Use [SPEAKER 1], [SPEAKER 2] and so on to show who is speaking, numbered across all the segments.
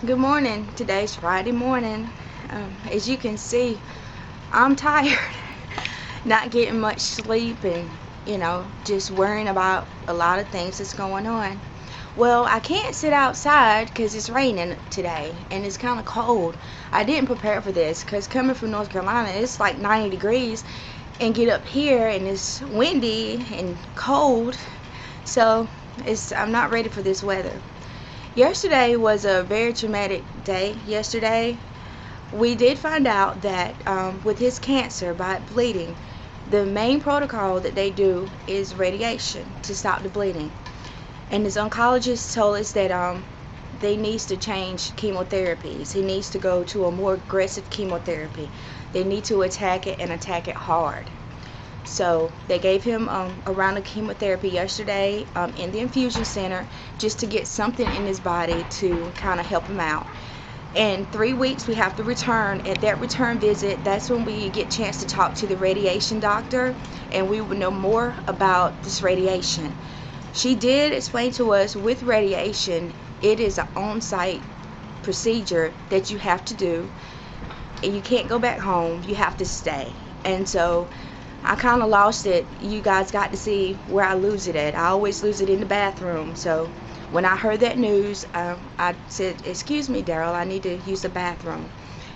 [SPEAKER 1] Good morning. Today's Friday morning. As you can see, I'm tired. Not getting much sleep and, just worrying about a lot of things that's going on. Well, I can't sit outside because it's raining today and it's kind of cold. I didn't prepare for this because coming from North Carolina, it's like 90 degrees and get up here and it's windy and cold. So I'm not ready for this weather. Yesterday was a very traumatic day. Yesterday, we did find out that with his cancer, by bleeding, the main protocol that they do is radiation to stop the bleeding. And his oncologist told us that they needs to change chemotherapies. He needs to go to a more aggressive chemotherapy. They need to attack it and attack it hard. So they gave him a round of chemotherapy yesterday in the infusion center just to get something in his body to kind of help him out. In 3 weeks we have to return. At that return visit, that's when we get a chance to talk to the radiation doctor and we will know more about this radiation. She did explain to us with radiation, it is an on-site procedure that you have to do and you can't go back home. You have to stay. And so I kind of lost it. You guys got to see where I lose it at. I always lose it in the bathroom. So when I heard that news, I said, "Excuse me, Daryl, I need to use the bathroom."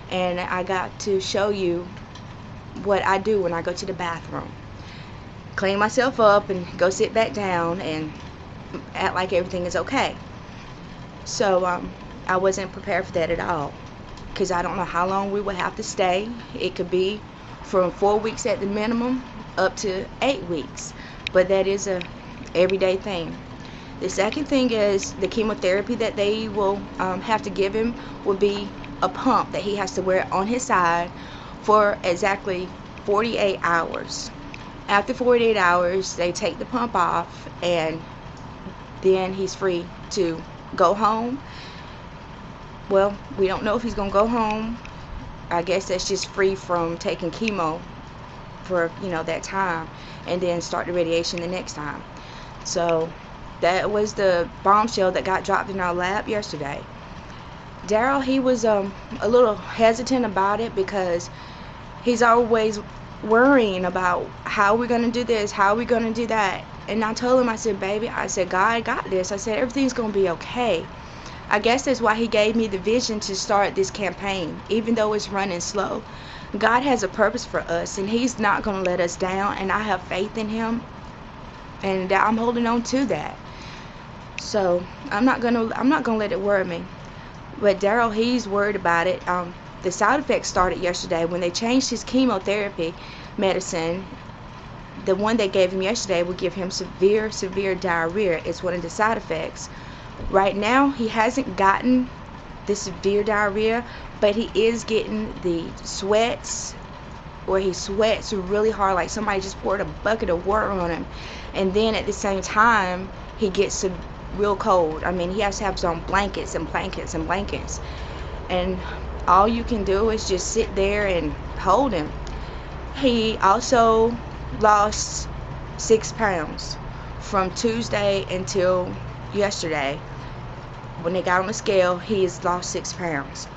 [SPEAKER 1] And I got to show you what I do when I go to the bathroom. Clean myself up and go sit back down and act like everything is okay. So I wasn't prepared for that at all because I don't know how long we will have to stay. It could be from 4 weeks at the minimum up to 8 weeks, but that is a everyday thing. The second thing is the chemotherapy that they will have to give him will be a pump that he has to wear on his side for exactly 48 hours. After 48 hours, they take the pump off and then he's free to go home. Well, we don't know if he's going to go home. I guess that's just free from taking chemo for, that time and then start the radiation the next time. So that was the bombshell that got dropped in our lap yesterday. Daryl, he was a little hesitant about it because he's always worrying about how we're going to do this, how we're going to do that. And I told him, I said, "Baby," I said, "God got this." I said, "Everything's going to be okay." I guess that's why he gave me the vision to start this campaign, even though it's running slow. God has a purpose for us, and He's not going to let us down, and I have faith in Him, and I'm holding on to that. So I'm not gonna let it worry me. But Daryl, he's worried about it. The side effects started yesterday when they changed his chemotherapy medicine. The one they gave him yesterday will give him severe diarrhea. It's one of the side effects. Right now, he hasn't gotten the severe diarrhea, but he is getting the sweats, where he sweats really hard, like somebody just poured a bucket of water on him. And then at the same time, he gets real cold. I mean, he has to have some blankets and blankets and blankets. And all you can do is just sit there and hold him. He also lost 6 pounds from Tuesday until yesterday. When they got on the scale, he has lost 6 pounds.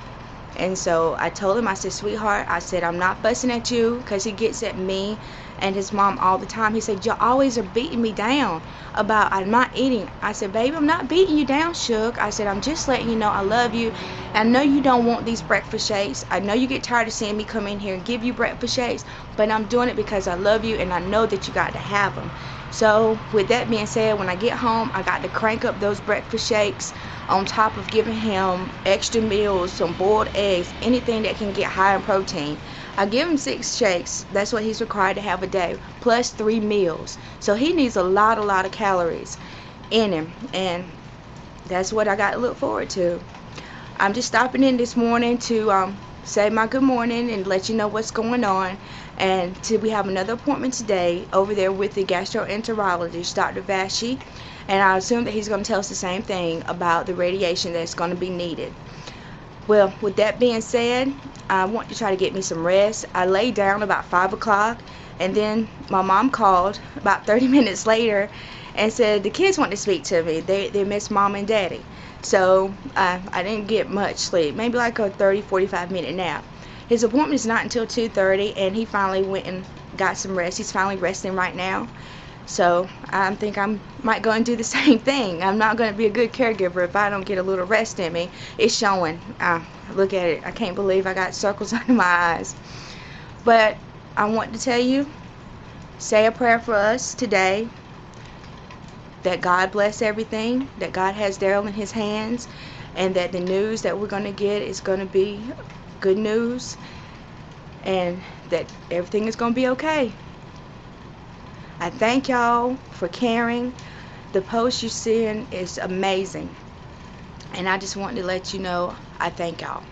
[SPEAKER 1] And so I told him, I said, "Sweetheart," I said, "I'm not fussing at you," because he gets at me and his mom all the time. He said, "You always are beating me down about I'm not eating." I said, "Baby, I'm not beating you down, Shook." I said, "I'm just letting you know I love you. I know you don't want these breakfast shakes. I know you get tired of seeing me come in here and give you breakfast shakes, but I'm doing it because I love you and I know that you got to have them." So with that being said, when I get home, I got to crank up those breakfast shakes on top of giving him extra meals, some boiled eggs, anything that can get high in protein. I give him 6 shakes. That's what he's required to have a day, plus 3 meals. So he needs a lot of calories in him, and that's what I got to look forward to. I'm just stopping in this morning to say my good morning and let you know what's going on. And we have another appointment today over there with the gastroenterologist, Dr. Vashi, and I assume that he's going to tell us the same thing about the radiation that's going to be needed. Well, with that being said, I want to try to get me some rest. I laid down about 5 o'clock, and then my mom called about 30 minutes later and said the kids want to speak to me. They miss mom and daddy. So I didn't get much sleep, maybe like a 30-45 minute nap. His appointment is not until 2:30, and he finally went and got some rest. He's finally resting right now. So I think I might go and do the same thing. I'm not going to be a good caregiver if I don't get a little rest in me. It's showing. Look at it. I can't believe I got circles under my eyes. But I want to tell you, say a prayer for us today, that God bless everything, that God has Daryl in his hands, and that the news that we're going to get is going to be good news, and that everything is going to be okay. I thank y'all for caring. The post you're seeing is amazing, and I just wanted to let you know I thank y'all.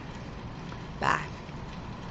[SPEAKER 1] Bye.